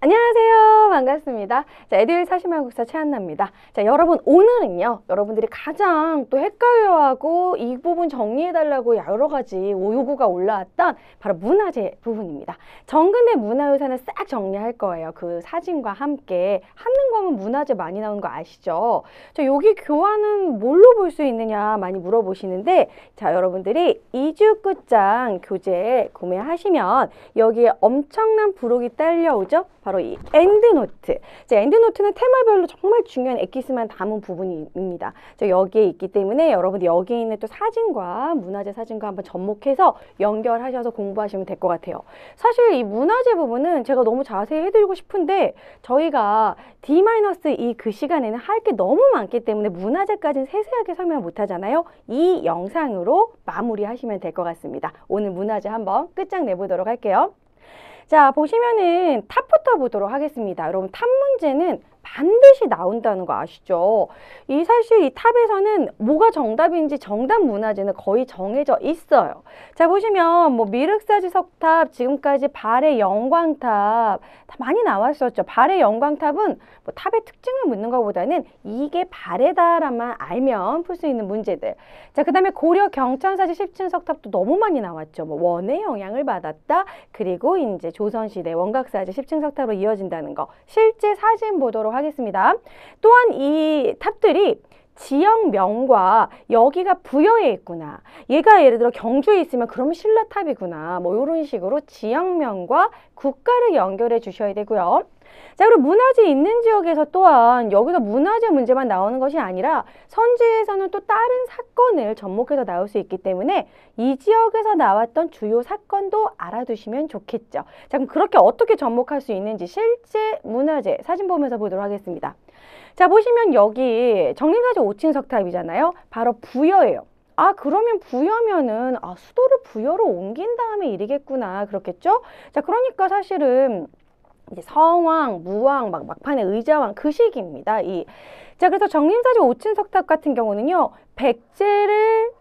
안녕하세요. 반갑습니다. 자, 에듀윌 사시마국사 최한나입니다. 자, 여러분 오늘은요. 여러분들이 가장 또 헷갈려하고 이 부분 정리해달라고 여러 가지 요구가 올라왔던 바로 문화재 부분입니다. 정근의 문화유산을 싹 정리할 거예요. 그 사진과 함께. 한능검은 문화재 많이 나오는 거 아시죠? 자, 여기 교환은 뭘로 볼 수 있느냐 많이 물어보시는데, 자, 여러분들이 2주 끝장 교재 구매하시면 여기에 엄청난 부록이 딸려오죠? 바로 이 엔드노트. 엔드노트는 테마별로 정말 중요한 엑기스만 담은 부분입니다. 여기에 있기 때문에 여러분들 여기에 있는 또 사진과 문화재 사진과 한번 접목해서 연결하셔서 공부하시면 될 것 같아요. 사실 이 문화재 부분은 제가 너무 자세히 해드리고 싶은데 저희가 D-2 그 시간에는 할 게 너무 많기 때문에 문화재까지는 세세하게 설명 못 하잖아요. 이 영상으로 마무리하시면 될 것 같습니다. 오늘 문화재 한번 끝장내보도록 할게요. 자, 보시면은 탑부터 보도록 하겠습니다. 여러분, 탑 문제는 반드시 나온다는 거 아시죠? 사실 이 탑에서는 뭐가 정답인지 정답 문화재는 거의 정해져 있어요. 자, 보시면 뭐 미륵사지 석탑, 지금까지 발해 영광탑 다 많이 나왔었죠. 발해 영광탑은 뭐 탑의 특징을 묻는 것보다는 이게 발해다라만 알면 풀 수 있는 문제들. 자, 그 다음에 고려 경천사지 10층 석탑도 너무 많이 나왔죠. 뭐 원의 영향을 받았다. 그리고 이제 조선시대 원각사지 10층 석탑으로 이어진다는 거. 실제 사진 보도록 하겠습니다. 또한 이 탑들이 지역명과 여기가 부여에 있구나. 얘가 예를 들어 경주에 있으면 그러면 신라탑이구나. 뭐 이런 식으로 지역명과 국가를 연결해 주셔야 되고요. 자, 그리고 문화재 있는 지역에서 또한 여기서 문화재 문제만 나오는 것이 아니라 선지에서는 또 다른 사건을 접목해서 나올 수 있기 때문에 이 지역에서 나왔던 주요 사건도 알아두시면 좋겠죠. 자, 그럼 그렇게 어떻게 접목할 수 있는지 실제 문화재 사진 보면서 보도록 하겠습니다. 자, 보시면 여기 정림사지 5층 석탑이잖아요. 바로 부여예요. 아, 그러면 부여면은 수도를 부여로 옮긴 다음에 일이겠구나. 그렇겠죠? 자, 그러니까 사실은 이제 성왕, 무왕, 막판에 의자왕 그 시기입니다. 자, 그래서 정림사지 5층 석탑 같은 경우는요, 백제를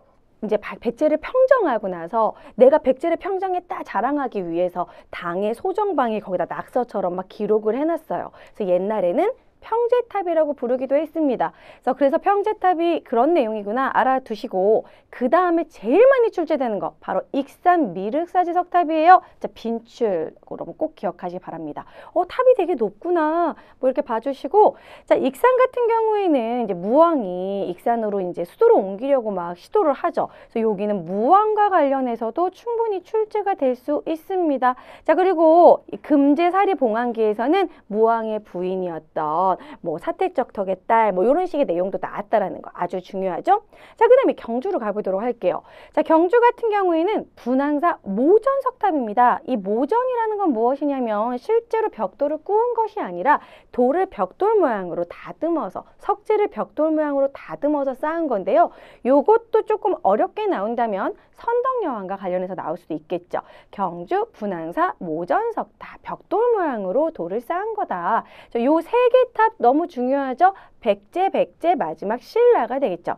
평정하고 나서 내가 백제를 평정했다 자랑하기 위해서 당의 소정방이 거기다 낙서처럼 막 기록을 해놨어요. 그래서 옛날에는 평제탑이라고 부르기도 했습니다. 그래서 평제탑이 그런 내용이구나 알아두시고, 그 다음에 제일 많이 출제되는 거 바로 익산 미륵사지 석탑이에요. 자, 빈출 그럼 꼭 기억하시기 바랍니다. 탑이 되게 높구나 뭐 이렇게 봐주시고, 자, 익산 같은 경우에는 이제 무왕이 익산으로 이제 수도로 옮기려고 막 시도를 하죠. 그래서 여기는 무왕과 관련해서도 충분히 출제가 될 수 있습니다. 자, 그리고 금제사리 봉안기에서는 무왕의 부인이었던 뭐 사택적턱의 딸 뭐 이런 식의 내용도 나왔다라는 거 아주 중요하죠. 자, 그 다음에 경주로 가보도록 할게요. 자, 경주 같은 경우에는 분황사 모전석탑입니다. 이 모전이라는 건 무엇이냐면 실제로 벽돌을 꾸은 것이 아니라 돌을 벽돌 모양으로 다듬어서, 석재를 벽돌 모양으로 다듬어서 쌓은 건데요. 요것도 조금 어렵게 나온다면 선덕여왕과 관련해서 나올 수도 있겠죠. 경주 분황사 모전석탑, 벽돌 모양으로 돌을 쌓은 거다. 요 세 개 탑 너무 중요하죠. 백제 마지막 신라가 되겠죠.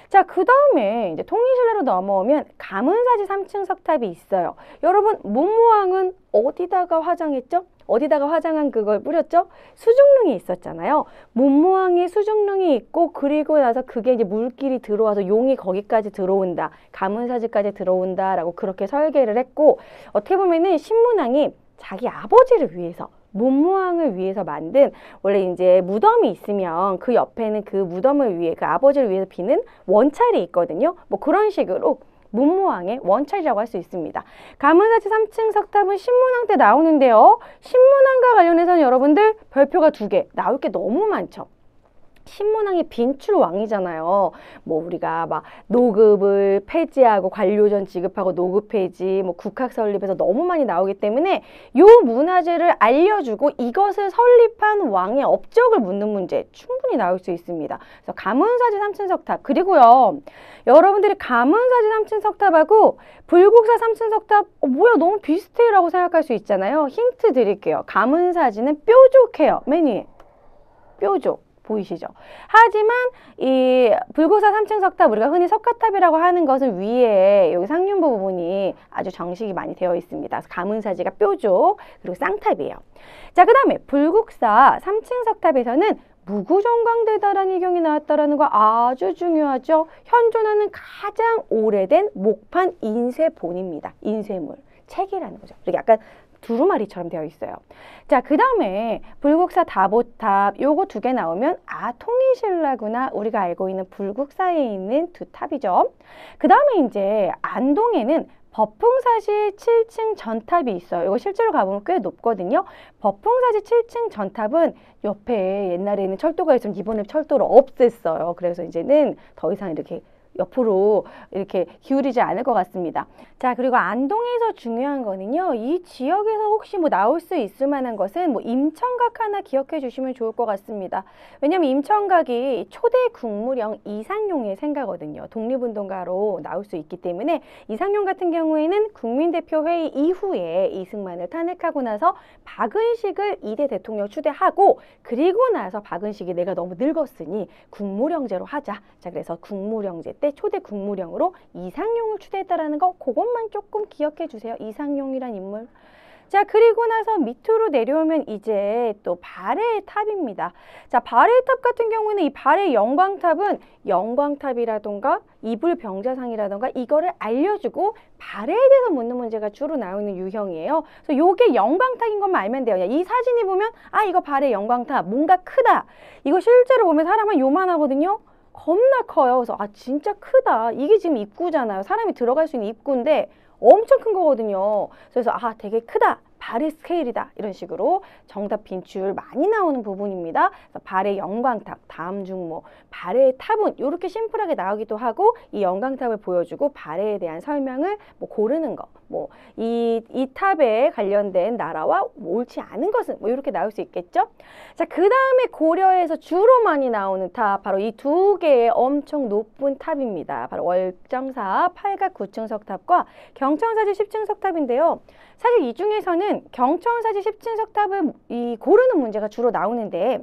자, 그 다음에 이제 통일신라로 넘어오면 가문사지 3층 석탑이 있어요. 여러분, 문무왕은 어디다가 화장했죠? 어디다가 화장한 그걸 뿌렸죠? 수중릉이 있었잖아요. 문무왕의 수중릉이 있고, 그리고 나서 그게 이제 물길이 들어와서 용이 거기까지 들어온다, 가문사지까지 들어온다라고 그렇게 설계를 했고, 어떻게 보면은 신문왕이 자기 아버지를 위해서, 문무왕을 위해서 만든, 원래 이제 무덤이 있으면 그 옆에는 그 무덤을 위해, 그 아버지를 위해서 비는 원찰이 있거든요. 뭐 그런 식으로 문무왕의 원찰이라고 할 수 있습니다. 가문사지 3층 석탑은 신문왕 때 나오는데요. 신문왕과 관련해서는 여러분들 별표가 2개, 나올 게 너무 많죠. 신문왕이 빈출왕이잖아요. 뭐 우리가 막 노급을 폐지하고 관료전 지급하고 노급 폐지, 뭐 국학 설립해서 너무 많이 나오기 때문에 요 문화재를 알려주고 이것을 설립한 왕의 업적을 묻는 문제 충분히 나올 수 있습니다. 그래서 가문사지 3층 석탑, 그리고요, 여러분들이 가문사지 3층 석탑하고 불국사 3층 석탑 뭐야 너무 비슷해 라고 생각할 수 있잖아요. 힌트 드릴게요. 가문사지는 뾰족해요. 맨 위에 뾰족. 보이시죠? 하지만 이 불국사 3층 석탑, 우리가 흔히 석가탑이라고 하는 것은 위에 여기 상륜부 부분이 아주 정식이 많이 되어 있습니다. 가문사지가 뾰족, 그리고 쌍탑이에요. 자, 그 다음에 불국사 3층 석탑에서는 무구정광대다라는 이경이 나왔다라는 거 아주 중요하죠. 현존하는 가장 오래된 목판 인쇄본입니다. 인쇄물, 책이라는 거죠. 이렇게 약간 두루마리처럼 되어 있어요. 자, 그 다음에 불국사 다보탑, 요거 두 개 나오면 통일신라구나, 우리가 알고 있는 불국사에 있는 두 탑이죠. 그 다음에 이제 안동에는 법풍사시 7층 전탑이 있어요. 이거 실제로 가보면 꽤 높거든요. 법풍사시 7층 전탑은 옆에 옛날에는 철도가 있으면 이번에 철도를 없앴어요. 그래서 이제는 더 이상 이렇게 옆으로 이렇게 기울이지 않을 것 같습니다. 자, 그리고 안동에서 중요한 거는요, 이 지역에서 혹시 뭐 나올 수 있을 만한 것은 뭐 임청각 하나 기억해 주시면 좋을 것 같습니다. 왜냐면 임청각이 초대 국무령 이상용의 생가거든요. 독립운동가로 나올 수 있기 때문에 이상용 같은 경우에는 국민대표회의 이후에 이승만을 탄핵하고 나서 박은식을 2대 대통령 추대하고, 그리고 나서 박은식이 내가 너무 늙었으니 국무령제로 하자. 자, 그래서 국무령제 때 초대 국무령으로 이상용을 추대했다라는 거, 그것만 조금 기억해 주세요. 이상용이란 인물. 자, 그리고 나서 밑으로 내려오면 이제 또 발해의 탑입니다. 자, 발해의 탑 같은 경우는 이 발해 영광탑은 영광탑이라던가 이불병자상이라던가 이거를 알려주고 발해에 대해서 묻는 문제가 주로 나오는 유형이에요. 그래서 요게 영광탑인 것만 알면 돼요. 이 사진이 보면 아, 이거 발해 영광탑, 뭔가 크다. 이거 실제로 보면 사람은 요만하거든요. 겁나 커요. 그래서 아, 진짜 크다. 이게 지금 입구잖아요. 사람이 들어갈 수 있는 입구인데 엄청 큰 거거든요. 그래서 아, 되게 크다. 발해 스케일이다. 이런 식으로 정답 빈출 많이 나오는 부분입니다. 그래서 발해 영광탑, 다음 중 뭐 발해의 탑은 이렇게 심플하게 나오기도 하고, 이 영광탑을 보여주고 발해에 대한 설명을 뭐 고르는 거, 뭐 이 탑에 관련된 나라와 옳지 않은 것은 뭐 이렇게 나올 수 있겠죠. 자, 그 다음에 고려에서 주로 많이 나오는 탑, 바로 이 두 개의 엄청 높은 탑입니다. 바로 월정사 8각 9층 석탑과 경천사지 10층 석탑인데요. 사실 이 중에서는 경천사지 10층 석탑을 고르는 문제가 주로 나오는데,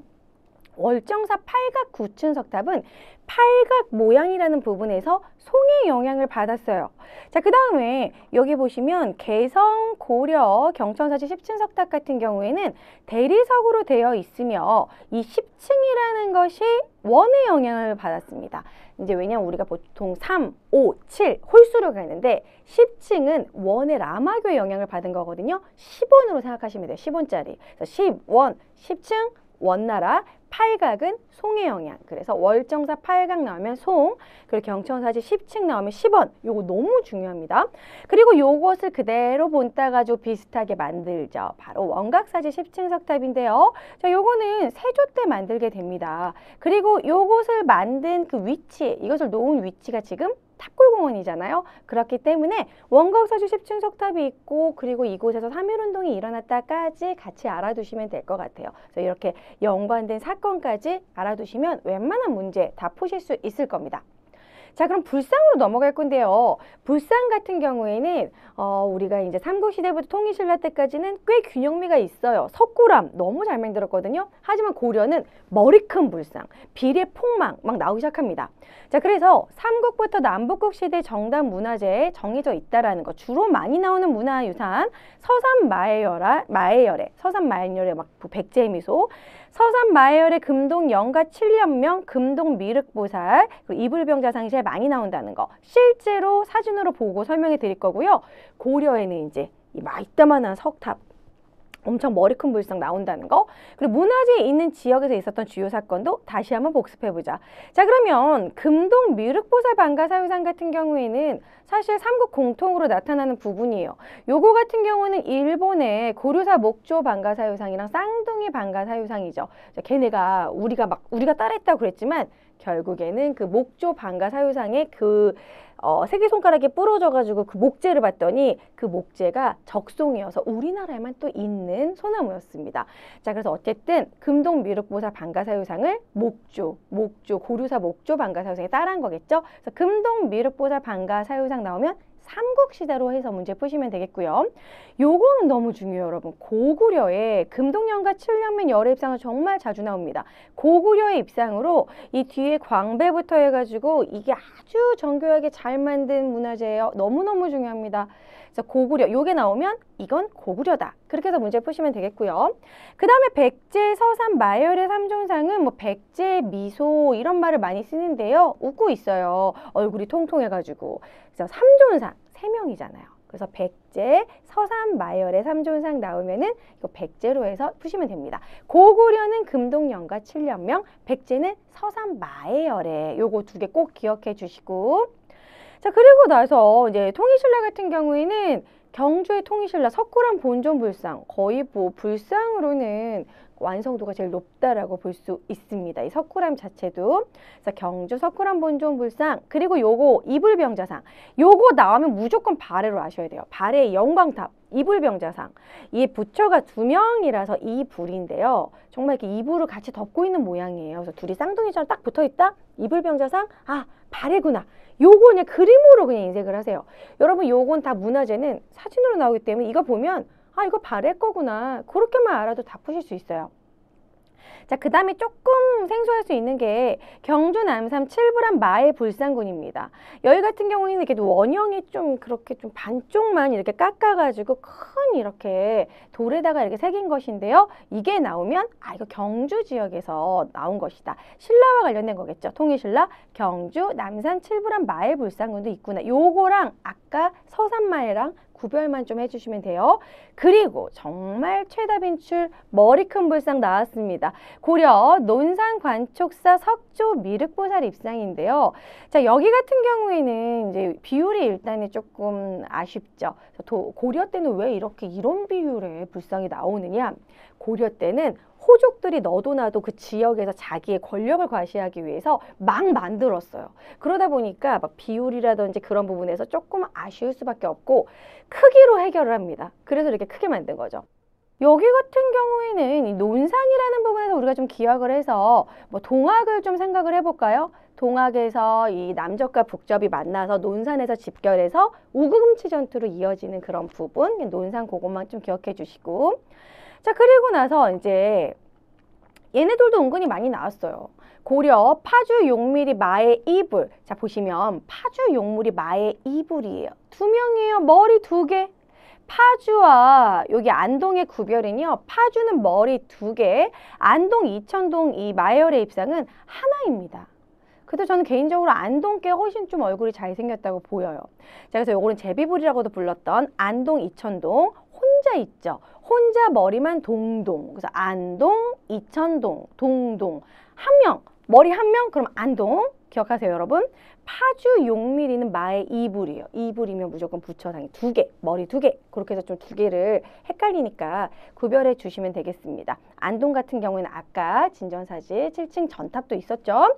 월정사 8각 9층 석탑은 팔각 모양이라는 부분에서 송의 영향을 받았어요. 자, 그 다음에 여기 보시면 개성, 고려, 경천사지 10층 석탑 같은 경우에는 대리석으로 되어 있으며 이 10층이라는 것이 원의 영향을 받았습니다. 이제 왜냐면 우리가 보통 3, 5, 7 홀수로 가는데 10층은 원의 라마교의 영향을 받은 거거든요. 10원으로 생각하시면 돼요. 10원짜리. 그래서 10원, 10층, 원나라, 팔각은 송의 영향. 그래서 월정사 8각 나오면 송, 그리고 경천사지 10층 나오면 10원. 요거 너무 중요합니다. 그리고 요것을 그대로 본따 가지고 비슷하게 만들죠. 바로 원각사지 10층 석탑인데요. 자, 요거는 세조 때 만들게 됩니다. 그리고 요것을 만든 그 위치, 이것을 놓은 위치가 지금 탑골공원이잖아요. 그렇기 때문에 원각사지 10층 석탑이 있고, 그리고 이곳에서 3.1운동이 일어났다까지 같이 알아두시면 될 것 같아요. 그래서 이렇게 연관된 사건까지 알아두시면 웬만한 문제 다 푸실 수 있을 겁니다. 자, 그럼 불상으로 넘어갈 건데요. 불상 같은 경우에는 우리가 이제 삼국시대부터 통일신라 때까지는 꽤 균형미가 있어요. 석굴암 너무 잘 만들었거든요. 하지만 고려는 머리 큰 불상, 비례 폭망 막 나오기 시작합니다. 자, 그래서 삼국부터 남북국 시대 정답 문화재에 정해져 있다라는 거, 주로 많이 나오는 문화유산 서산마애열에 서산마애열의 막 백제미소, 서산마애열의 금동 영가 7년명, 금동 미륵보살, 그리고 이불병자상이 제일 많이 나온다는 거 실제로 사진으로 보고 설명해 드릴 거고요. 고려에는 이제 이 이따만한 석탑, 엄청 머리 큰 불상 나온다는 거, 그리고 문화재에 있는 지역에서 있었던 주요 사건도 다시 한번 복습해보자. 자, 그러면 금동 미륵보살 방가사유상 같은 경우에는 사실 삼국 공통으로 나타나는 부분이에요. 요거 같은 경우는 일본의 고려사 목조 방가사유상이랑 쌍둥이 방가사유상이죠. 자, 걔네가 우리가 따라했다고 그랬지만 결국에는 그 목조 방가사유상의 그 새끼손가락에 부러져가지고 그 목재를 봤더니 그 목재가 적송이어서 우리나라에만 또 있는 소나무였습니다. 자, 그래서 어쨌든 금동 미륵보살 방가사유상을 고려사 목조 방가사유상에 따라한 거겠죠. 그래서 금동 미륵보살 방가사유상 나오면 삼국시대로 해서 문제 푸시면 되겠고요. 요거는 너무 중요해요, 여러분. 고구려의 금동연가 7년면 열의 입상은 정말 자주 나옵니다. 고구려의 입상으로 이 뒤에 광배부터 해가지고 이게 아주 정교하게 잘 만든 문화재예요. 너무너무 중요합니다. 그래서 고구려, 요게 나오면 이건 고구려다. 그렇게 해서 문제 푸시면 되겠고요. 그 다음에 백제, 서산, 마열의 삼존상은 뭐 백제, 미소 이런 말을 많이 쓰는데요. 웃고 있어요. 얼굴이 통통해가지고. 그래서 삼존상, 3명이잖아요. 그래서 백제, 서산, 마열의 삼존상 나오면은 이거 백제로 해서 푸시면 됩니다. 고구려는 금동연가 7년명, 백제는 서산, 마열의 요거 2개 꼭 기억해 주시고. 자, 그리고 나서 이제 통일신라 같은 경우에는 경주의 통일신라 석굴암 본존 불상, 거의 뭐 불상으로는 완성도가 제일 높다라고 볼 수 있습니다. 이 석굴암 자체도. 그래서 경주 석굴암 본존 불상, 그리고 요거 이불병자상. 요거 나오면 무조건 발해로 아셔야 돼요. 발해 영광탑, 이불병자상. 이 부처가 2명이라서 이불인데요. 정말 이렇게 이불을 같이 덮고 있는 모양이에요. 그래서 둘이 쌍둥이처럼 딱 붙어 있다? 이불병자상? 아, 발해구나. 요거 그냥 그림으로 그냥 인색을 하세요. 여러분, 요건 다 문화재는 사진으로 나오기 때문에 이거 보면 아, 이거 발해 거구나. 그렇게만 알아도 다 푸실 수 있어요. 자, 그 다음에 조금 생소할 수 있는 게 경주 남삼 칠불암 마의 불상군입니다. 여기 같은 경우에는 이렇게 원형이 좀 그렇게 좀 반쪽만 이렇게 깎아가지고 큰 이렇게 돌에다가 이렇게 새긴 것인데요. 이게 나오면 아, 이거 경주 지역에서 나온 것이다. 신라와 관련된 거겠죠. 통일신라 경주 남산 칠불암 마의 불상군도 있구나. 요거랑 아까 서산마애랑 구별만 좀 해주시면 돼요. 그리고 정말 최다 빈출 머리 큰 불상 나왔습니다. 고려 논산 관촉사 석조 미륵보살 입상인데요. 자, 여기 같은 경우에는 이제 비율이 일단은 조금 아쉽죠. 고려 때는 왜 이렇게 이런 비율의 불상이 나오느냐? 고려 때는 호족들이 너도 나도 그 지역에서 자기의 권력을 과시하기 위해서 막 만들었어요. 그러다 보니까 막 비율이라든지 그런 부분에서 조금 아쉬울 수밖에 없고 크기로 해결을 합니다. 그래서 이렇게 크게 만든 거죠. 여기 같은 경우에는 이 논산이라는 부분에서 우리가 좀 기억을 해서 뭐 동학을 좀 생각을 해볼까요? 동학에서 이 남접과 북접이 만나서 논산에서 집결해서 우금치 전투로 이어지는 그런 부분, 논산 그것만 좀 기억해 주시고. 자, 그리고 나서 이제 얘네들도 은근히 많이 나왔어요. 고려 파주 용밀이 마의 이불. 자, 보시면 파주 용밀이 마의 이불이에요. 2명이에요. 머리 2개. 파주와 여기 안동의 구별은요. 파주는 머리 2개, 안동, 이천동 이 마열의 입상은 하나입니다. 그래도 저는 개인적으로 안동께 훨씬 좀 얼굴이 잘생겼다고 보여요. 자, 그래서 요거는 제비불이라고도 불렀던 안동, 이천동 혼자 있죠. 혼자 머리만 동동. 그래서 안동, 이천동, 동동. 한 명, 머리 1명? 그럼 안동. 기억하세요, 여러분. 파주 용밀이는 마의 이불이에요. 이불이면 무조건 부처상이 2개, 머리 2개. 그렇게 해서 좀 2개를 헷갈리니까 구별해 주시면 되겠습니다. 안동 같은 경우에는 아까 진전사지 7층 전탑도 있었죠.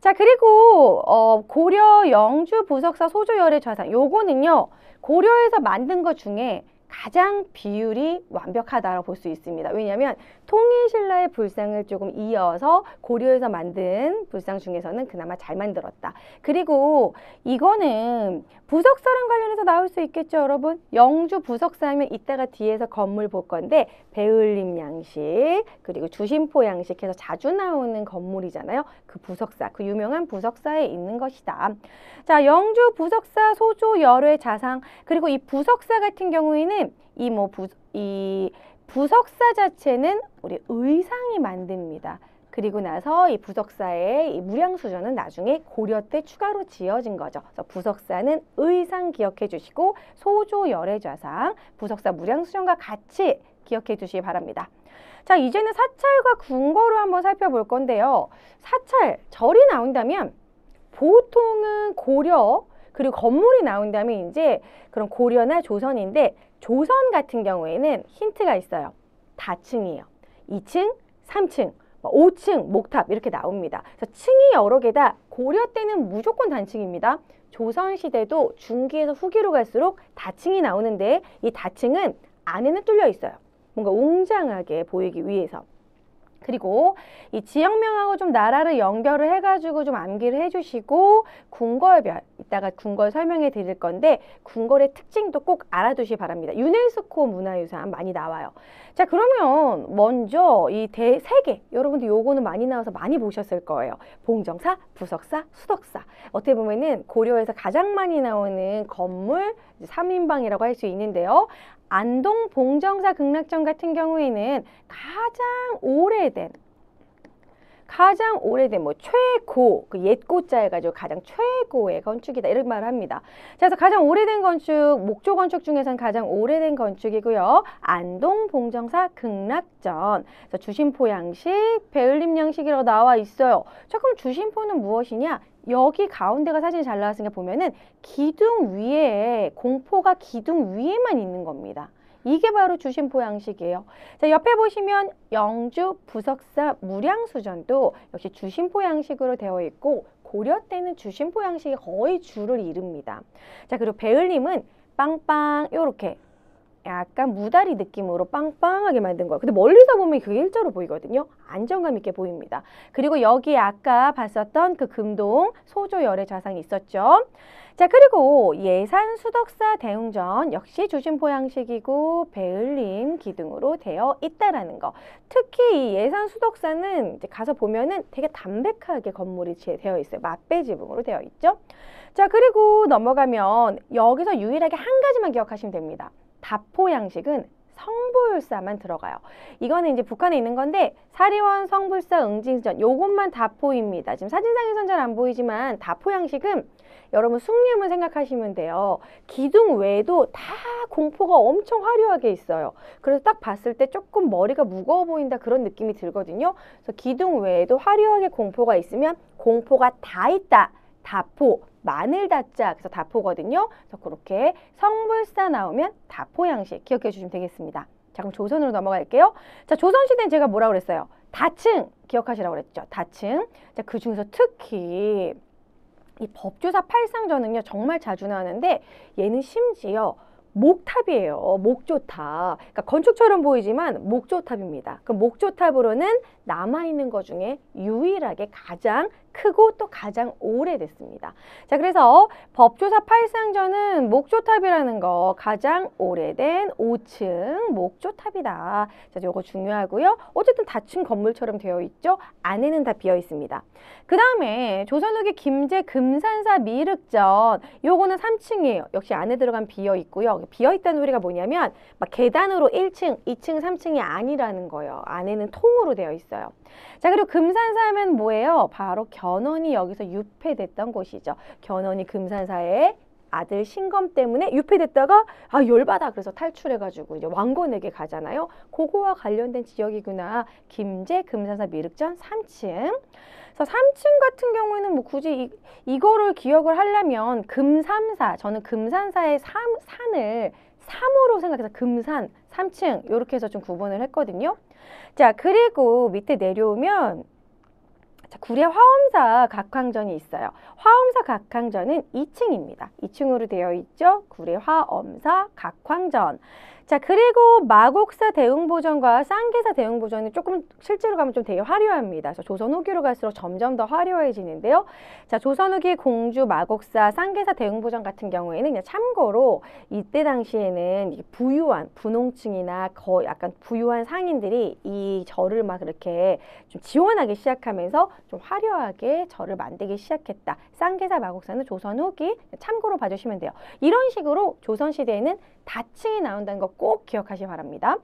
자, 그리고 고려 영주 부석사 소조열의 좌상. 요거는요, 고려에서 만든 것 중에 가장 비율이 완벽하다고 볼 수 있습니다. 왜냐하면 통일신라의 불상을 조금 이어서 고려에서 만든 불상 중에서는 그나마 잘 만들었다. 그리고 이거는 부석사랑 관련해서 나올 수 있겠죠, 여러분? 영주 부석사 하면 이따가 뒤에서 건물 볼 건데 배울림 양식, 그리고 주심포 양식 해서 자주 나오는 건물이잖아요. 그 부석사, 그 유명한 부석사에 있는 것이다. 자, 영주 부석사 소조 열의 자상, 그리고 이 부석사 같은 경우에는 이 부석사 자체는 우리 의상이 만듭니다. 그리고 나서 이 부석사의 이 무량수전은 나중에 고려 때 추가로 지어진 거죠. 그래서 부석사는 의상 기억해 주시고 소조 열의 좌상, 부석사 무량수전과 같이 기억해 주시기 바랍니다. 자, 이제는 사찰과 궁궐을 한번 살펴볼 건데요. 사찰, 절이 나온다면 보통은 고려, 그리고 건물이 나온다면 이제 그런 고려나 조선인데 조선 같은 경우에는 힌트가 있어요. 다층이에요. 2층, 3층, 5층, 목탑 이렇게 나옵니다. 그래서 층이 여러 개다. 고려 때는 무조건 단층입니다. 조선시대도 중기에서 후기로 갈수록 다층이 나오는데 이 다층은 안에는 뚫려 있어요. 뭔가 웅장하게 보이기 위해서. 그리고 이 지역명하고 좀 나라를 연결을 해가지고 좀 암기를 해주시고 궁궐별, 이따가 궁궐 설명해 드릴 건데 궁궐의 특징도 꼭 알아두시기 바랍니다. 유네스코 문화유산 많이 나와요. 자, 그러면 먼저 이 세 개, 여러분들 요거는 많이 나와서 많이 보셨을 거예요. 봉정사, 부석사, 수덕사. 어떻게 보면은 고려에서 가장 많이 나오는 건물 3인방이라고 할 수 있는데요. 안동 봉정사 극락전 같은 경우에는 가장 오래된 뭐 최고, 그 옛고자 해가지고 가장 최고의 건축이다 이런 말을 합니다. 자, 그래서 가장 오래된 건축, 목조 건축 중에서는 가장 오래된 건축이고요. 안동 봉정사 극락전. 그래서 주심포 양식, 배을림 양식이라고 나와 있어요. 자, 그럼 주심포는 무엇이냐? 여기 가운데가 사진 잘 나왔으니까 보면은 기둥 위에, 공포가 기둥 위에만 있는 겁니다. 이게 바로 주심포 양식이에요. 자, 옆에 보시면 영주, 부석사, 무량수전도 역시 주심포 양식으로 되어 있고 고려 때는 주심포 양식이 거의 주를 이룹니다. 자, 그리고 배을림은 빵빵 요렇게 약간 무다리 느낌으로 빵빵하게 만든 거예요. 근데 멀리서 보면 그게 일자로 보이거든요. 안정감 있게 보입니다. 그리고 여기 아까 봤었던 그 금동 소조 열애 좌상이 있었죠. 자, 그리고 예산 수덕사 대웅전 역시 주심포 양식이고 배을림 기둥으로 되어 있다라는 거. 특히 이 예산 수덕사는 이제 가서 보면은 되게 담백하게 건물이 되어 있어요. 맛배 지붕으로 되어 있죠. 자, 그리고 넘어가면 여기서 유일하게 한 가지만 기억하시면 됩니다. 다포 양식은 성불사만 들어가요. 이거는 이제 북한에 있는 건데 사리원, 성불사, 응징전 요것만 다포입니다. 지금 사진상에선 잘 안 보이지만 다포 양식은 여러분 숭례문 생각하시면 돼요. 기둥 외에도 다 공포가 엄청 화려하게 있어요. 그래서 딱 봤을 때 조금 머리가 무거워 보인다 그런 느낌이 들거든요. 그래서 기둥 외에도 화려하게 공포가 있으면 공포가 다 있다. 다포, 마늘 다자, 그래서 다포거든요. 그래서 그렇게 성불사 나오면 다포 양식 기억해 주시면 되겠습니다. 자, 그럼 조선으로 넘어갈게요. 자, 조선시대는 제가 뭐라고 그랬어요? 다층 기억하시라고 그랬죠. 다층. 자, 그 중에서 특히 이 법조사 팔상전은요 정말 자주 나오는데 얘는 심지어 목탑이에요. 목조탑. 그러니까 건축처럼 보이지만 목조탑입니다. 그 목조탑으로는 남아있는 것 중에 유일하게 가장 크고 또 가장 오래됐습니다. 자, 그래서 법조사 팔상전은 목조탑이라는 거 가장 오래된 5층 목조탑이다. 자, 요거 중요하고요. 어쨌든 다층 건물처럼 되어 있죠. 안에는 다 비어 있습니다. 그 다음에 조선 후기 김제 금산사 미륵전 요거는 3층이에요. 역시 안에 들어간 비어 있고요. 비어 있다는 소리가 뭐냐면 막 계단으로 1층, 2층, 3층이 아니라는 거예요. 안에는 통으로 되어 있어요. 자, 그리고 금산사 하면 뭐예요? 바로 견훤이 여기서 유폐됐던 곳이죠. 견훤이 금산사의 아들 신검 때문에 유폐됐다가 열받아 그래서 탈출해가지고 이제 왕건에게 가잖아요. 그거와 관련된 지역이구나. 김제 금산사 미륵전 3층. 그래서 3층 같은 경우에는 뭐 굳이 이거를 기억을 하려면 금삼사, 저는 금산사의 산을 3으로 생각해서 금산 3층 이렇게 해서 좀 구분을 했거든요. 자, 그리고 밑에 내려오면 자, 구례 화엄사 각황전이 있어요. 화엄사 각황전은 2층입니다. 2층으로 되어 있죠. 구례 화엄사 각황전. 자, 그리고 마곡사 대웅보전과 쌍계사 대웅보전이 조금 실제로 가면 좀 되게 화려합니다. 그래서 조선 후기로 갈수록 점점 더 화려해지는데요. 자, 조선 후기 공주 마곡사 쌍계사 대웅보전 같은 경우에는 그냥 참고로 이때 당시에는 부유한 분홍층이나 약간 부유한 상인들이 이 절을 막 이렇게 좀 지원하기 시작하면서 좀 화려하게 절을 만들기 시작했다. 쌍계사 마곡사는 조선 후기 참고로 봐주시면 돼요. 이런 식으로 조선시대에는 다층이 나온다는 거 꼭 기억하시기 바랍니다.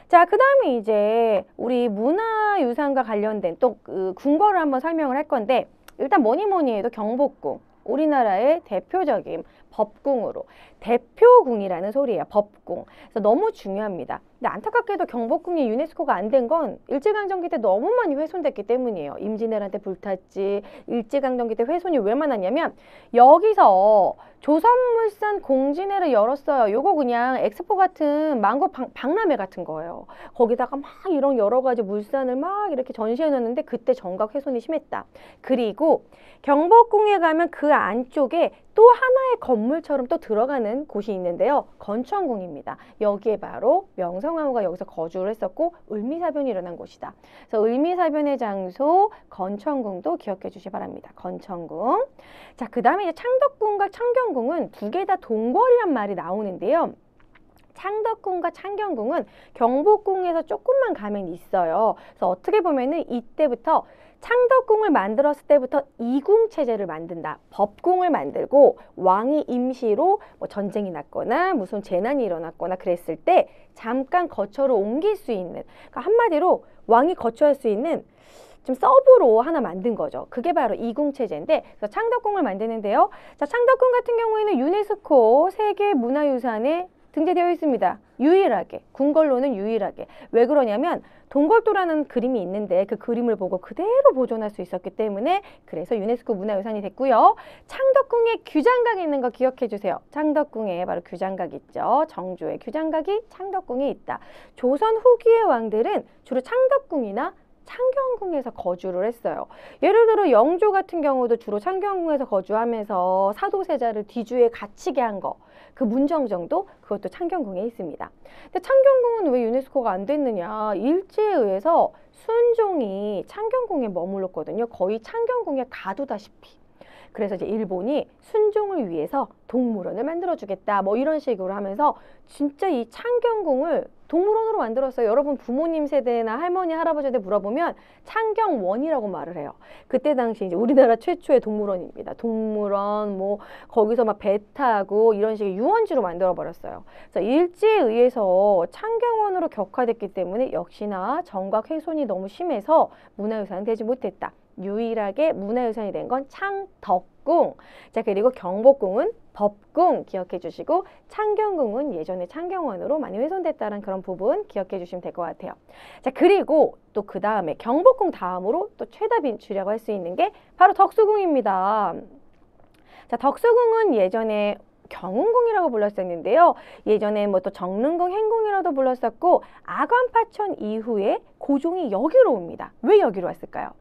자, 그 다음에 이제 우리 문화유산과 관련된 또 궁궐을 한번 설명을 할 건데 일단 뭐니 해도 경복궁, 우리나라의 대표적인 법궁으로 대표궁이라는 소리예요. 법궁. 그래서 너무 중요합니다. 근데 안타깝게도 경복궁이 유네스코가 안 된 건 일제강점기 때 너무 많이 훼손됐기 때문이에요. 임진왜란때 불탔지. 일제강점기 때 훼손이 왜 많았냐면 여기서 조선물산 공진회를 열었어요. 요거 그냥 엑스포 같은 망고 박람회 같은 거예요. 거기다가 막 이런 여러 가지 물산을 막 이렇게 전시해 놨는데 그때 정각 훼손이 심했다. 그리고 경복궁에 가면 그 안쪽에 또 하나의 건물처럼 또 들어가는 곳이 있는데요. 건천궁입니다. 여기에 바로 명성 왕성왕후가 여기서 거주를 했었고 을미사변이 일어난 곳이다. 그래서 을미사변의 장소 건천궁도 기억해 주시기 바랍니다. 건천궁. 자, 그 다음에 이제 창덕궁과 창경궁은 두 개 다 동궐이란 말이 나오는데요. 창덕궁과 창경궁은 경복궁에서 조금만 가면 있어요. 그래서 어떻게 보면은 이때부터 창덕궁을 만들었을 때부터 이궁 체제를 만든다. 법궁을 만들고 왕이 임시로 뭐 전쟁이 났거나 무슨 재난이 일어났거나 그랬을 때 잠깐 거처로 옮길 수 있는, 그러니까 한마디로 왕이 거처할 수 있는 좀 서브로 하나 만든 거죠. 그게 바로 이궁 체제인데, 그래서 창덕궁을 만드는데요. 자, 창덕궁 같은 경우에는 유네스코 세계 문화유산에 등재되어 있습니다. 유일하게, 궁궐로는 유일하게. 왜 그러냐면 동궐도라는 그림이 있는데 그 그림을 보고 그대로 보존할 수 있었기 때문에 그래서 유네스코 문화유산이 됐고요. 창덕궁에 규장각이 있는 거 기억해 주세요. 창덕궁에 바로 규장각 있죠. 정조의 규장각이 창덕궁에 있다. 조선 후기의 왕들은 주로 창덕궁이나 창경궁에서 거주를 했어요. 예를 들어 영조 같은 경우도 주로 창경궁에서 거주하면서 사도세자를 뒤주에 갇히게 한 거, 그 문정정도 그것도 창경궁에 있습니다. 근데 창경궁은 왜 유네스코가 안 됐느냐? 일제에 의해서 순종이 창경궁에 머물렀거든요. 거의 창경궁에 가두다시피. 그래서 이제 일본이 순종을 위해서 동물원을 만들어주겠다 뭐 이런 식으로 하면서 진짜 이 창경궁을 동물원으로 만들었어요. 여러분 부모님 세대나 할머니 할아버지한테 물어보면 창경원이라고 말을 해요. 그때 당시 이제 우리나라 최초의 동물원입니다. 동물원 뭐 거기서 막 배 타고 이런 식의 유원지로 만들어 버렸어요. 그래서 일제에 의해서 창경원으로 격화됐기 때문에 역시나 정각 훼손이 너무 심해서 문화유산은 되지 못했다. 유일하게 문화유산이 된 건 창덕궁. 자, 그리고 경복궁은 법궁 기억해 주시고 창경궁은 예전에 창경원으로 많이 훼손됐다는 그런 부분 기억해 주시면 될 것 같아요. 자, 그리고 또 그 다음에 경복궁 다음으로 또 최다 빈출이라고 할 수 있는 게 바로 덕수궁입니다. 자, 덕수궁은 예전에 경운궁이라고 불렀었는데요. 예전에 뭐 또 정릉궁, 행궁이라도 불렀었고 아관파천 이후에 고종이 여기로 옵니다. 왜 여기로 왔을까요?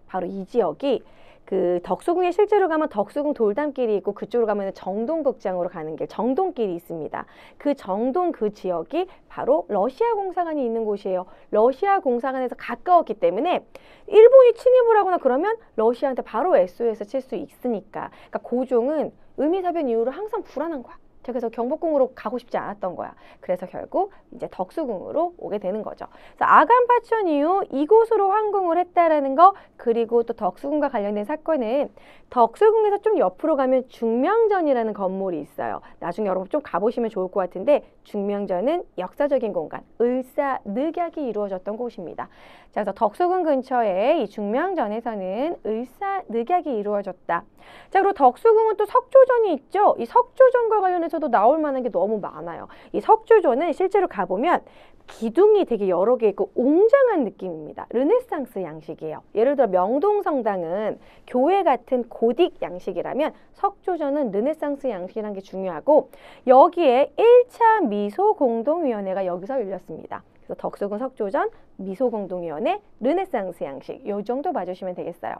바로 이 지역이 그 덕수궁에 실제로 가면 덕수궁 돌담길이 있고 그쪽으로 가면 정동극장으로 가는 길 정동길이 있습니다. 그 정동 그 지역이 바로 러시아 공사관이 있는 곳이에요. 러시아 공사관에서 가까웠기 때문에 일본이 침입을 하거나 그러면 러시아한테 바로 SOS 칠 수 있으니까. 그러니까 고종은 을미사변 이후로 항상 불안한 거야. 그래서 경복궁으로 가고 싶지 않았던 거야. 그래서 결국 이제 덕수궁으로 오게 되는 거죠. 그래서 아간파천 이후 이곳으로 환궁을 했다라는 거, 그리고 또 덕수궁과 관련된 사건은 덕수궁에서 좀 옆으로 가면 중명전이라는 건물이 있어요. 나중에 여러분 좀 가보시면 좋을 것 같은데 중명전은 역사적인 공간, 을사늑약이 이루어졌던 곳입니다. 자, 그래서 덕수궁 근처에 이 중명전에서는 을사늑약이 이루어졌다. 자, 그리고 덕수궁은 또 석조전이 있죠. 이 석조전과 관련해서도 나올 만한 게 너무 많아요. 이 석조전은 실제로 가보면 기둥이 되게 여러 개 있고 웅장한 느낌입니다. 르네상스 양식이에요. 예를 들어 명동성당은 교회 같은 고딕 양식이라면 석조전은 르네상스 양식이라는 게 중요하고, 여기에 1차 미소공동위원회가 여기서 열렸습니다. 그래서 덕수궁 석조전, 미소공동위원회, 르네상스 양식 요 정도 봐주시면 되겠어요.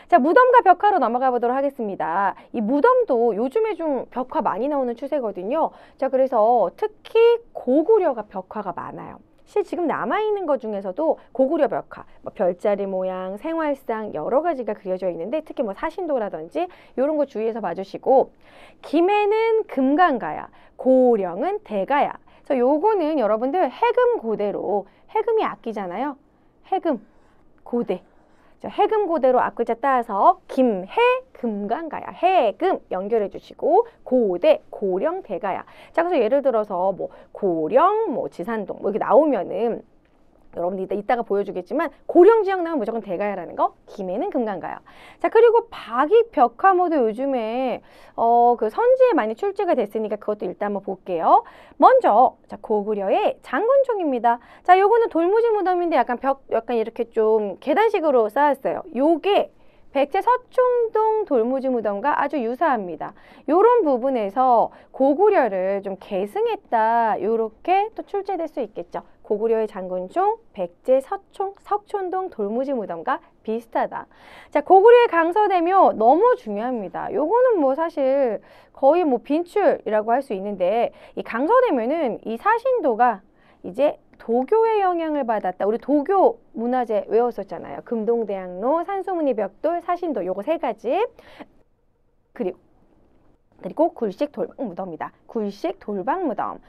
자, 무덤과 벽화로 넘어가 보도록 하겠습니다. 이 무덤도 요즘에 좀 벽화 많이 나오는 추세거든요. 자, 그래서 특히 고구려가 벽화가 많아요. 사실 지금 남아있는 것 중에서도 고구려 벽화, 뭐 별자리 모양, 생활상 여러 가지가 그려져 있는데 특히 뭐 사신도라든지 이런 거 주의해서 봐주시고, 김해는 금강가야, 고령은 대가야. 그래서 요거는 여러분들 해금 고대로, 해금이 악기잖아요. 해금 고대. 해금 고대로 앞글자 따서 김해 금강가야, 해금 연결해 주시고 고대 고령 대가야. 자, 그래서 예를 들어서 뭐 고령 뭐 지산동 뭐 이렇게 나오면은 여러분들 이따가 보여주겠지만 고령 지역 나오면 무조건 대가야라는 거, 김해는 금강가야. 자, 그리고 박익 벽화모도 요즘에 그 선지에 많이 출제가 됐으니까 그것도 일단 한번 볼게요. 먼저 자, 고구려의 장군총입니다. 자, 요거는 돌무지 무덤인데 약간 약간 이렇게 좀 계단식으로 쌓았어요. 요게 백제 서충동 돌무지 무덤과 아주 유사합니다. 요런 부분에서 고구려를 좀 계승했다, 요렇게 또 출제될 수 있겠죠. 고구려의 장군총, 백제 석촌동 돌무지 무덤과 비슷하다. 자, 고구려의 강서대묘 너무 중요합니다. 요거는 뭐 사실 거의 뭐 빈출이라고 할 수 있는데, 이 강서대묘는 이 사신도가 이제 도교의 영향을 받았다. 우리 도교 문화재 외웠었잖아요. 금동대학로, 산소무늬 벽돌, 사신도 요거 세 가지. 그리고 굴식 돌방 무덤이다. 굴식 돌방 무덤.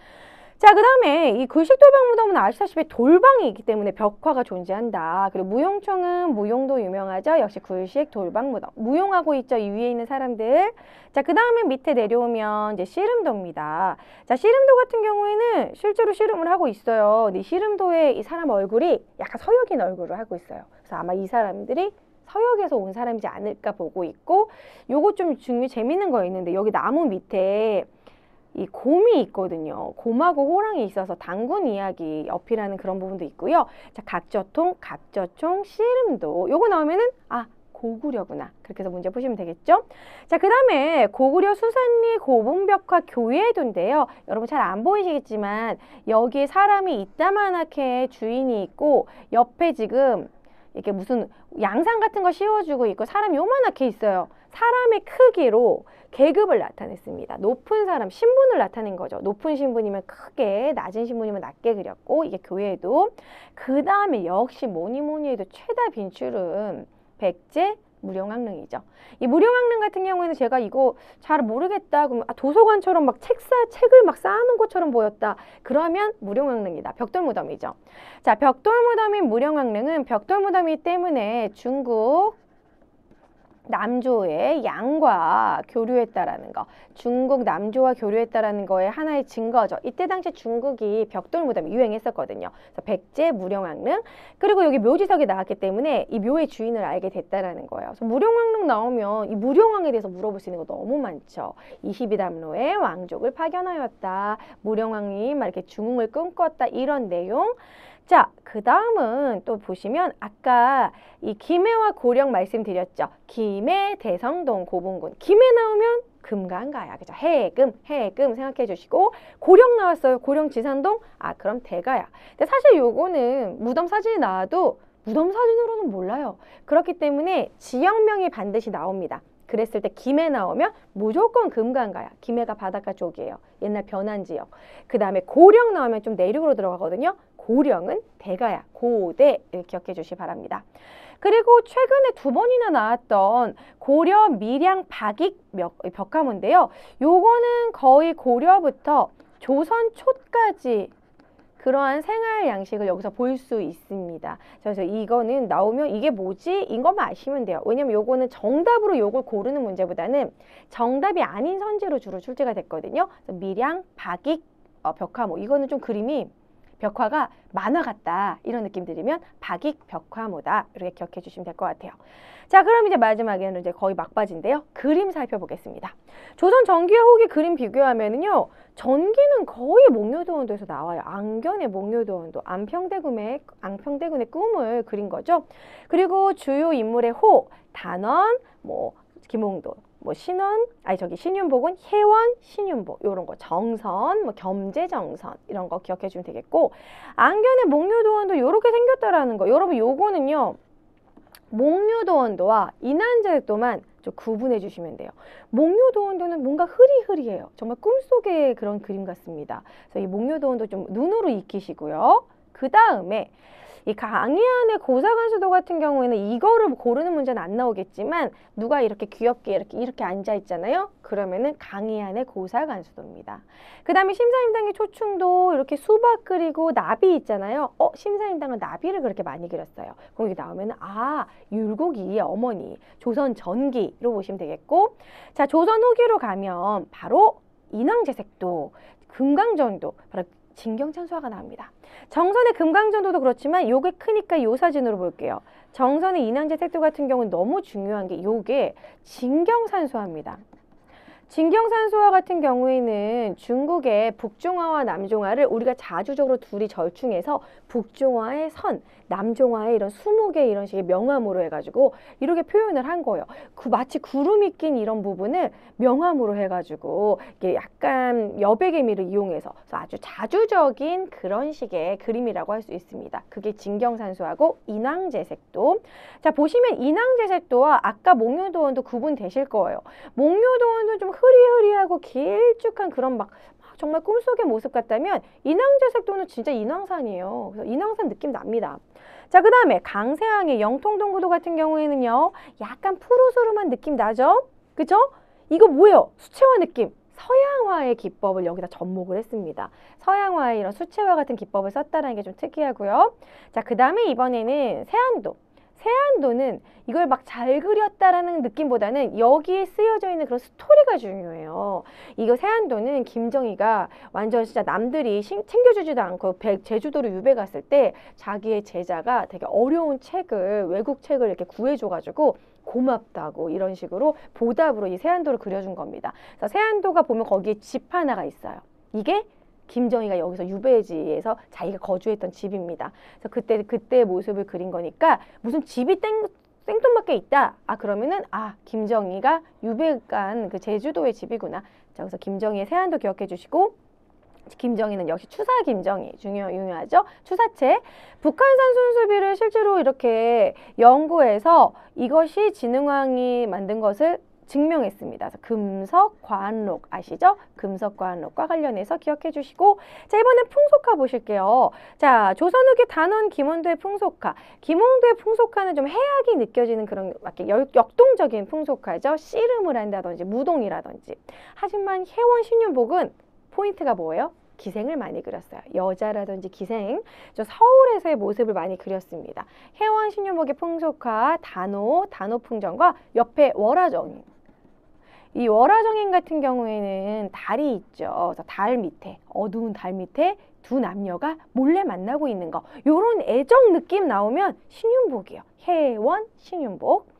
자, 그 다음에 이 굴식 돌방 무덤은 아시다시피 돌방이 있기 때문에 벽화가 존재한다. 그리고 무용총은 무용도 유명하죠. 역시 굴식 돌방 무덤. 무용하고 있죠. 이 위에 있는 사람들. 자, 그 다음에 밑에 내려오면 이제 씨름도입니다. 자, 씨름도 같은 경우에는 실제로 씨름을 하고 있어요. 근데 이 씨름도의 이 사람 얼굴이 약간 서역인 얼굴을 하고 있어요. 그래서 아마 이 사람들이 서역에서 온 사람이지 않을까 보고 있고, 요거 좀 재밌는 거 있는데 여기 나무 밑에 이 곰이 있거든요. 곰하고 호랑이 있어서 당군 이야기 어필하는 그런 부분도 있고요. 자, 각저통, 각저총, 씨름도. 요거 나오면은 고구려구나. 그렇게 해서 문제 푸시면 되겠죠? 자, 그 다음에 고구려 수산리 고봉벽화 교회도인데요. 여러분 잘 안 보이시겠지만 여기에 사람이 이따만하게 주인이 있고 옆에 지금 이렇게 무슨 양상 같은 거 씌워주고 있고 사람이 요만하게 있어요. 사람의 크기로 계급을 나타냈습니다. 높은 사람, 신분을 나타낸 거죠. 높은 신분이면 크게, 낮은 신분이면 낮게 그렸고, 이게 교회도. 그 다음에 역시 뭐니 해도 최다 빈출은 백제 무령왕릉이죠. 이 무령왕릉 같은 경우에는 제가 이거 잘 모르겠다. 그러면 도서관처럼 막 책을 막 쌓아놓은 것처럼 보였다. 그러면 무령왕릉이다. 벽돌무덤이죠. 자, 벽돌무덤인 무령왕릉은 벽돌무덤이기 때문에 중국 남조의 양과 교류했다라는 거. 중국 남조와 교류했다라는 거에 하나의 증거죠. 이때 당시 중국이 벽돌무덤이 유행했었거든요. 그래서 백제 무령왕릉. 그리고 여기 묘지석이 나왔기 때문에 이 묘의 주인을 알게 됐다라는 거예요. 그래서 무령왕릉 나오면 이 무령왕에 대해서 물어볼 수 있는 거 너무 많죠. 22담로에 왕족을 파견하였다. 무령왕이 막 이렇게 중흥을 꿈꿨다. 이런 내용. 자, 그 다음은 또 보시면 아까 이 김해와 고령 말씀드렸죠. 김해, 대성동, 고봉군. 김해 나오면 금강가야. 그죠? 해금 생각해 주시고, 고령 나왔어요. 고령 지산동? 그럼 대가야. 근데 사실 요거는 무덤 사진이 나와도 무덤 사진으로는 몰라요. 그렇기 때문에 지역명이 반드시 나옵니다. 그랬을 때 김해 나오면 무조건 금강가야. 김해가 바닷가 쪽이에요. 옛날 변한 지역. 그 다음에 고령 나오면 좀 내륙으로 들어가거든요. 고령은 대가야. 고대 이렇게 기억해 주시기 바랍니다. 그리고 최근에 2번이나 나왔던 고려 밀양 박익 벽화문인데요. 요거는 거의 고려부터 조선 초까지 그러한 생활 양식을 여기서 볼 수 있습니다. 그래서 이거는 나오면 이게 뭐지? 이것만 아시면 돼요. 왜냐면 요거는 정답으로 요걸 고르는 문제보다는 정답이 아닌 선지로 주로 출제가 됐거든요. 그래서 밀양, 박익, 벽화모. 이거는 좀 그림이 벽화가 만화 같다 이런 느낌 들으면 박익 벽화모다 이렇게 기억해 주시면 될 것 같아요. 자, 그럼 이제 마지막에는 이제 거의 막바지인데요. 그림 살펴보겠습니다. 조선 전기와 후기 그림 비교하면은요. 전기는 거의 목묘도원도에서 나와요. 안견의 목묘도원도, 안평대군의 꿈을 그린 거죠. 그리고 주요 인물의 호, 단원, 김홍도, 신윤복은 혜원, 신윤복 요런 거, 정선, 겸재정선 이런 거 기억해 주면 되겠고, 안견의 목묘도원도 요렇게 생겼다라는 거. 여러분 요거는요. 목묘도원도와 인한제도만 좀 구분해 주시면 돼요. 목묘도원도는 뭔가 흐리흐리해요. 정말 꿈속의 그런 그림 같습니다. 그래서 이 목묘도원도 좀 눈으로 익히시고요. 그 다음에 이 강희안의 고사관수도 같은 경우에는 이거를 고르는 문제는 안 나오겠지만 누가 이렇게 귀엽게 이렇게 앉아 있잖아요. 그러면은 강희안의 고사관수도입니다. 그 다음에 심사임당의 초충도 이렇게 수박 그리고 나비 있잖아요. 심사임당은 나비를 그렇게 많이 그렸어요. 그럼 여기 나오면은 율곡이의 어머니, 조선 전기로 보시면 되겠고, 자, 조선 후기로 가면 바로 인왕제색도, 금강전도, 바로 진경찬수화가 나옵니다. 정선의 금강전도도 그렇지만 요게 크니까 요 사진으로 볼게요. 정선의 인왕제색도 같은 경우는 너무 중요한 게 요게 진경산수화입니다. 진경산수화 같은 경우에는 중국의 북종화와 남종화를 우리가 자주적으로 둘이 절충해서 북종화의 선, 남종화의 이런 20개 이런 식의 명암으로 해가지고 이렇게 표현을 한 거예요. 마치 구름이 낀 이런 부분을 명암으로 해가지고 이게 약간 여백의미를 이용해서 아주 자주적인 그런 식의 그림이라고 할 수 있습니다. 그게 진경산수하고 인왕제색도. 자, 보시면 인왕제색도와 아까 목묘도원도 구분되실 거예요. 목묘도원도 좀 흐리흐리하고 길쭉한 그런 막 정말 꿈속의 모습 같다면 인왕제색도는 진짜 인왕산이에요. 그래서 인왕산 느낌 납니다. 자, 그 다음에 강세항의 영통동구도 같은 경우에는요, 약간 푸르스름한 느낌 나죠? 그죠? 이거 뭐예요? 수채화 느낌. 서양화의 기법을 여기다 접목을 했습니다. 서양화의 이런 수채화 같은 기법을 썼다는 게 좀 특이하고요. 자, 그 다음에 이번에는 세안도. 세안도는 이걸 막 잘 그렸다라는 느낌보다는 여기에 쓰여져 있는 그런 스토리가 중요해요. 이거 세안도는 김정희가 완전 진짜 남들이 챙겨주지도 않고 제주도로 유배 갔을 때 자기의 제자가 되게 어려운 책을, 외국 책을 이렇게 구해줘가지고 고맙다고 이런 식으로 보답으로 이 세안도를 그려준 겁니다. 그래서 세안도가 보면 거기에 집 하나가 있어요. 이게 김정희가 여기서 유배지에서 자기가 거주했던 집입니다. 그래서 그때의 모습을 그린 거니까 무슨 집이 생뚱맞게 있다. 아, 그러면은 김정희가 유배 간 그 제주도의 집이구나. 자, 그래서 김정희의 세안도 기억해 주시고, 김정희는 역시 추사 김정희 유명하죠. 추사체. 북한산 순수비를 실제로 이렇게 연구해서 이것이 진흥왕이 만든 것을 증명했습니다. 그래서 금석과한록 아시죠? 금석과한록과 관련해서 기억해 주시고, 자, 이번엔 풍속화 보실게요. 자, 조선 후기 단원 김원도의 풍속화. 김원도의 풍속화는 좀 해악이 느껴지는 그런 역동적인 풍속화죠. 씨름을 한다든지 무동이라든지. 하지만 혜원 신윤복은 포인트가 뭐예요? 기생을 많이 그렸어요. 여자라든지 기생, 좀 서울에서의 모습을 많이 그렸습니다. 혜원 신윤복의 풍속화, 단오풍전과 옆에 월화정인. 이 월화정인 같은 경우에는 달이 있죠. 그래서 달 밑에, 어두운 달 밑에 두 남녀가 몰래 만나고 있는 거. 요런 애정 느낌 나오면 신윤복이에요. 혜원, 신윤복.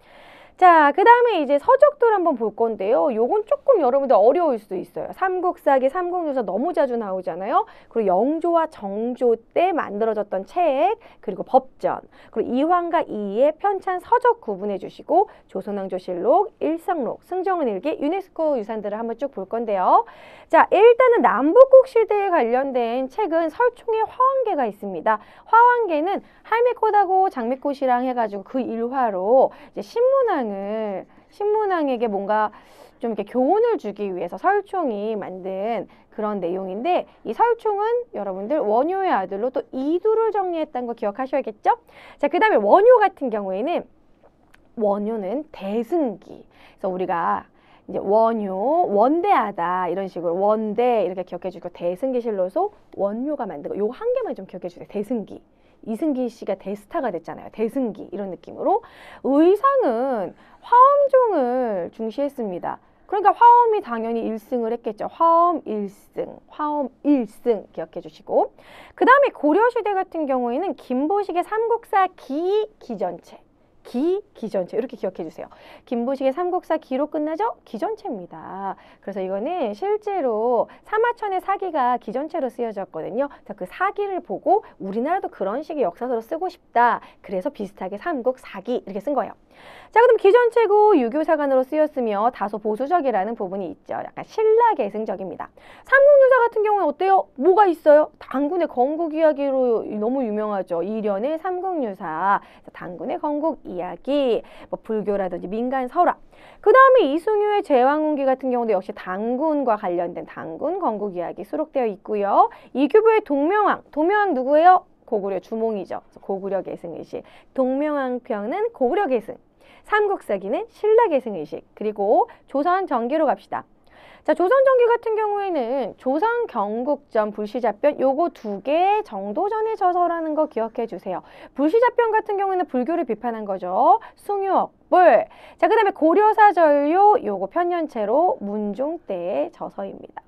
자, 그 다음에 이제 서적들 한번 볼 건데요. 요건 조금 여러분들 어려울 수도 있어요. 삼국사기, 삼국유사 너무 자주 나오잖아요. 그리고 영조와 정조 때 만들어졌던 책, 그리고 법전, 그리고 이황과 이의 편찬 서적 구분해 주시고, 조선왕조실록, 일성록, 승정원일기, 유네스코 유산들을 한번 쭉 볼 건데요. 자, 일단은 남북국 시대에 관련된 책은 설총의 화왕계가 있습니다. 화왕계는 할미꽃하고 장미꽃이랑 해가지고 그 일화로 이제 신문왕에게 뭔가 좀 이렇게 교훈을 주기 위해서 설총이 만든 그런 내용인데, 이 설총은 여러분들 원효의 아들로 또 이두를 정리했다는 거 기억하셔야겠죠? 자, 그 다음에 원효 같은 경우에는 원효는 대승기. 그래서 우리가 이제 원효, 원대하다 이런 식으로 원대 이렇게 기억해 주고, 대승기실로서 원효가 만든 거 요 한 개만 좀 기억해 주세요. 대승기. 이승기 씨가 대스타가 됐잖아요. 대승기 이런 느낌으로. 의상은 화엄종을 중시했습니다. 그러니까 화엄이 당연히 1승을 했겠죠. 화엄 1승, 화엄 1승 기억해 주시고, 그 다음에 고려시대 같은 경우에는 김보식의 삼국사 기전체. 기전체 이렇게 기억해 주세요. 김보식의 삼국사 기로 끝나죠? 기전체입니다. 그래서 이거는 실제로 사마천의 사기가 기전체로 쓰여졌거든요. 그래서 그 사기를 보고 우리나라도 그런 식의 역사서로 쓰고 싶다. 그래서 비슷하게 삼국사기 이렇게 쓴 거예요. 자, 그럼 기전체고 유교사관으로 쓰였으며 다소 보수적이라는 부분이 있죠. 약간 신라계승적입니다. 삼국유사 같은 경우는 어때요? 뭐가 있어요? 당군의 건국 이야기로 너무 유명하죠. 이련의 삼국유사, 당군의 건국 이야기, 뭐 불교라든지 민간 설화. 그 다음에 이승유의 제왕운기 같은 경우도 역시 당군과 관련된 당군 건국 이야기 수록되어 있고요. 이규보의 동명왕 누구예요? 고구려 주몽이죠. 고구려 계승의식. 동명왕평은 고구려 계승. 삼국사기는 신라 계승의식. 그리고 조선 전기로 갑시다. 자, 조선 전기 같은 경우에는 조선 경국전 불시자변 요거 2개 정도 전에 저서라는 거 기억해 주세요. 불시자변 같은 경우에는 불교를 비판한 거죠. 숭유억불. 자, 그 다음에 고려사 전료 요거 편년체로 문종 때의 저서입니다.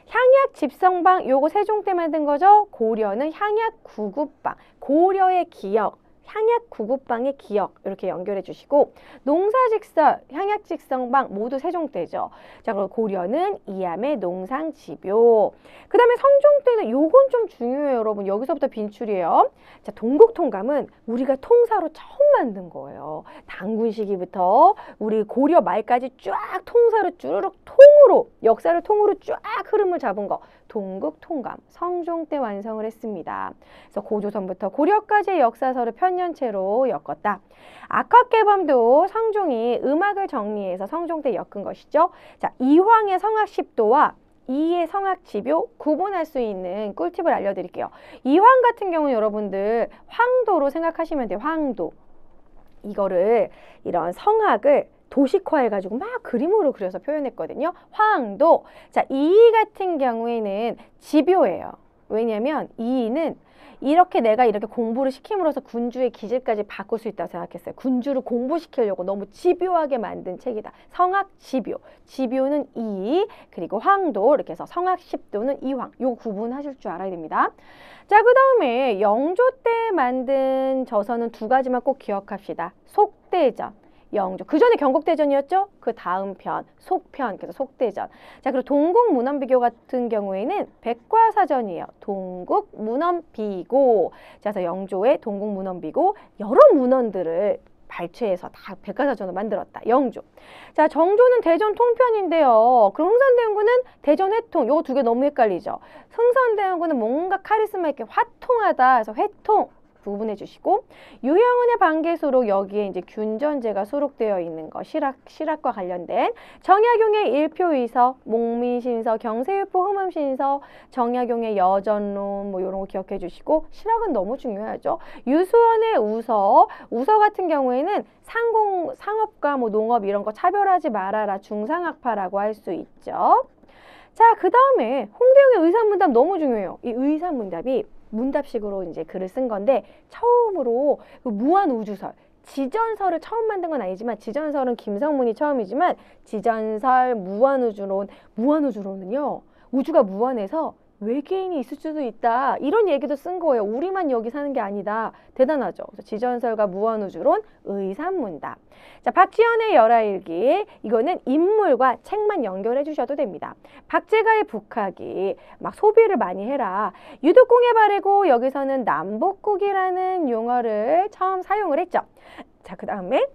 향약 집성방 요거 세종 때 만든 거죠. 고려는 향약 구급방, 고려의 기억, 향약 구급방의 기억 이렇게 연결해 주시고, 농사직설, 향약직성방 모두 세종 때죠. 자, 그리고 고려는 이암의 농상집요. 그 다음에 성종 때는 요건 좀 중요해요, 여러분. 여기서부터 빈출이에요. 자, 동국통감은 우리가 통사로 처음 만든 거예요. 단군 시기부터 우리 고려 말까지 쫙 통사로 쭈르륵 통으로 역사를 통으로 쫙 흐름을 잡은 거. 동국통감, 성종 때 완성을 했습니다. 그래서 고조선부터 고려까지의 역사서를 편년체로 엮었다. 악학개범도 성종이 음악을 정리해서 성종 때 엮은 것이죠. 자, 이황의 성악 10도와 이의 성악 지묘 구분할 수 있는 꿀팁을 알려드릴게요. 이황 같은 경우는 여러분들 황도로 생각하시면 돼요. 황도. 이거를 이런 성악을 도식화해가지고 막 그림으로 그려서 표현했거든요. 황도. 자, 이 같은 경우에는 지묘예요. 왜냐면 이는 이렇게 내가 이렇게 공부를 시킴으로써 군주의 기질까지 바꿀 수 있다고 생각했어요. 군주를 공부시키려고 너무 집요하게 만든 책이다. 성악 집요. 집요는 이, 그리고 황도 이렇게 해서 성악 십도는 이황. 요 구분하실 줄 알아야 됩니다. 자, 그 다음에 영조 때 만든 저서는 두 가지만 꼭 기억합시다. 속대전. 영조. 그 전에 경국대전이었죠? 그 다음 편, 속편, 그래서 속대전. 자, 그리고 동국문헌비교 같은 경우에는 백과사전이에요. 동국문헌비고. 자, 그래서 영조의 동국문헌비고 여러 문헌들을 발췌해서 다 백과사전을 만들었다. 영조. 자, 정조는 대전 통편인데요. 그럼 흥선대원군은 대전 회통. 요거 두 개 너무 헷갈리죠? 흥선대원군은 뭔가 카리스마 있게 화통하다. 그래서 회통. 구분해 주시고, 유형은의 반개수록 여기에 이제 균전제가 수록되어 있는 거, 실학과 관련된 정약용의 일표의서, 목민신서, 경세유포 흠음신서, 정약용의 여전론 뭐 이런 거 기억해 주시고, 실학은 너무 중요하죠. 유수원의 우서, 우서 같은 경우에는 상업과 뭐 농업 이런 거 차별하지 말아라, 중상학파라고 할 수 있죠. 자, 그 다음에 홍대용의 의사문답 너무 중요해요. 이 의사문답이 문답식으로 이제 글을 쓴 건데 처음으로 그 무한우주설, 지전설을 처음 만든 건 아니지만 지전설은 김성문이 처음이지만 지전설, 무한우주론은요. 우주가 무한해서 외계인이 있을 수도 있다. 이런 얘기도 쓴 거예요. 우리만 여기 사는 게 아니다. 대단하죠. 그래서 지전설과 무한우주론, 의산문답. 자, 박지현의 열하일기. 이거는 인물과 책만 연결해 주셔도 됩니다. 박제가의 북학이 막 소비를 많이 해라. 유독공에 바르고 여기서는 남북국이라는 용어를 처음 사용을 했죠. 자, 그 다음에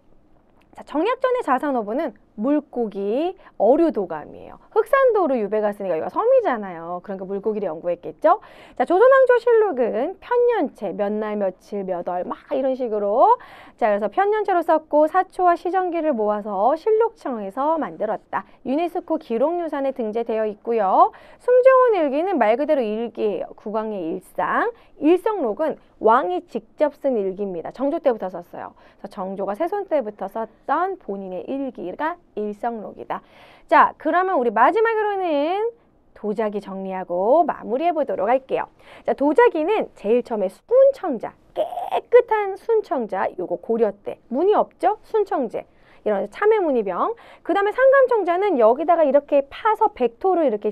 정약전의 자산어부는 물고기, 어류도감이에요. 흑산도로 유배가 쓰니까 여기가 섬이잖아요. 그러니까 물고기를 연구했겠죠. 자, 조선왕조실록은 편년체, 몇 날, 며칠, 몇 월 막 이런 식으로. 자, 그래서 편년체로 썼고 사초와 시정기를 모아서 실록청에서 만들었다. 유네스코 기록유산에 등재되어 있고요. 승조원 일기는 말 그대로 일기예요. 국왕의 일상. 일성록은 왕이 직접 쓴 일기입니다. 정조 때부터 썼어요. 그래서 정조가 세손 때부터 썼던 본인의 일기가 일성록이다. 자, 그러면 우리 마지막으로는 도자기 정리하고 마무리해 보도록 할게요. 자, 도자기는 제일 처음에 순청자, 깨끗한 순청자, 요거 고려 때 문이 없죠? 순청제. 이런 참외무늬병. 그 다음에 상감청자는 여기다가 이렇게 파서 백토를 이렇게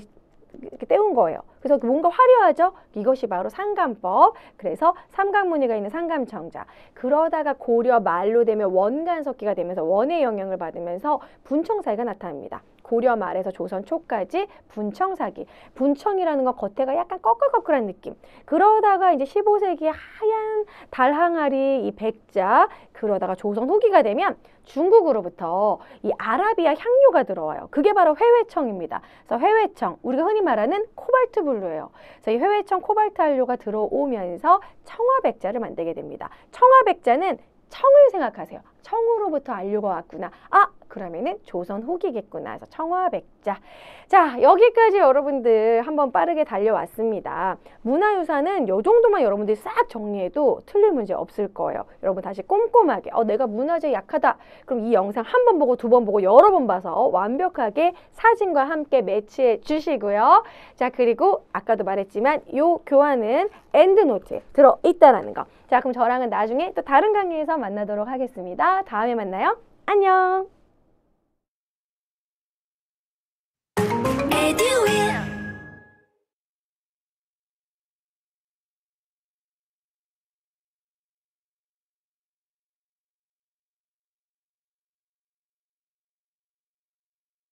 때운 거예요. 그래서 뭔가 화려하죠? 이것이 바로 상감법. 그래서 삼각무늬가 있는 상감청자. 그러다가 고려 말로 되면 원간석기가 되면서 원의 영향을 받으면서 분청사기가 나타납니다. 고려 말에서 조선 초까지 분청사기. 분청이라는 건 겉에가 약간 꺼끌꺼끌한 느낌. 그러다가 이제 15세기에 하얀 달 항아리 이 백자. 그러다가 조선 후기가 되면 중국으로부터 이 아라비아 향료가 들어와요. 그게 바로 회회청입니다. 그래서 회회청, 우리가 흔히 말하는 코발트 블루예요. 그래서 이 회회청 코발트 한료가 들어오면서 청화백자를 만들게 됩니다. 청화백자는 청을 생각하세요. 청으로부터 안료가 왔구나. 아, 그러면은 조선 후기겠구나. 그래서 청화백자. 자, 여기까지 여러분들 한번 빠르게 달려왔습니다. 문화유산은 요 정도만 여러분들이 싹 정리해도 틀릴 문제 없을 거예요. 여러분 다시 꼼꼼하게 내가 문화재 약하다. 그럼 이 영상 한 번 보고 두 번 보고 여러 번 봐서 완벽하게 사진과 함께 매치해 주시고요. 자, 그리고 아까도 말했지만 요 교환은 엔드노트에 들어있다라는 거. 자, 그럼 저랑은 나중에 또 다른 강의에서 만나도록 하겠습니다. 다음에 만나요. 안녕.